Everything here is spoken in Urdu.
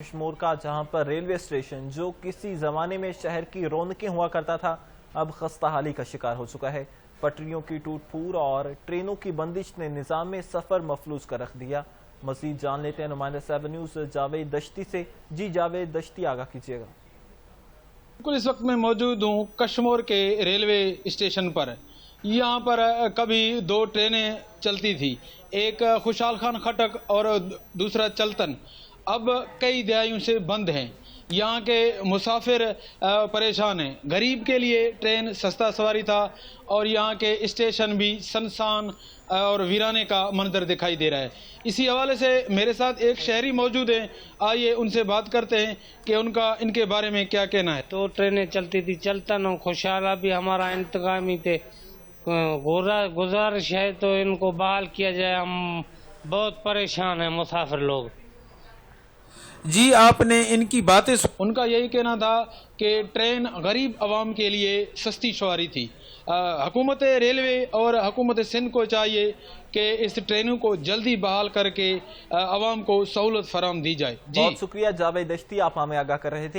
کشمور کا جہاں پر ریلوے اسٹیشن جو کسی زمانے میں شہر کی رونقیں ہوا کرتا تھا اب خستہ حالی کا شکار ہو چکا ہے۔ پٹریوں کی ٹوٹ پھوٹ اور ٹرینوں کی بندش نے نظام سفر مفلوج کر رکھ دیا۔ مزید جان لیتے ہیں نمائندہ 7 نیوز جاوید دشتی سے۔ جی جاوید دشتی، آگاہ کیجیے گا۔ بالکل، اس وقت میں موجود ہوں کشمور کے ریلوے اسٹیشن پر۔ یہاں پر کبھی 2 ٹرینیں چلتی تھی، ایک خوشحال خان خٹک اور دوسرا چلتن، اب کئی دہائیوں سے بند ہیں۔ یہاں کے مسافر پریشان ہیں۔ غریب کے لیے ٹرین سستا سواری تھا اور یہاں کے اسٹیشن بھی سنسان اور ویرانے کا منظر دکھائی دے رہا ہے۔ اسی حوالے سے میرے ساتھ ایک شہری موجود ہیں، آئیے ان سے بات کرتے ہیں کہ ان کے بارے میں کیا کہنا ہے۔ 2 ٹرینیں چلتی تھی، چلتن اور خوشحال، بھی ہمارا انتظامی تھے، گزارش ہے تو ان کو بحال کیا جائے، ہم بہت پریشان ہیں مسافر لوگ۔ جی، آپ نے ان کی باتیں ان کا یہی کہنا تھا کہ ٹرین غریب عوام کے لیے سستی سواری تھی۔ حکومت ریلوے اور حکومت سندھ کو چاہیے کہ اس ٹرینوں کو جلدی بحال کر کے عوام کو سہولت فراہم دی جائے۔ بہت شکریہ جاوید دشتی، آپ ہمیں آگاہ کر رہے تھے۔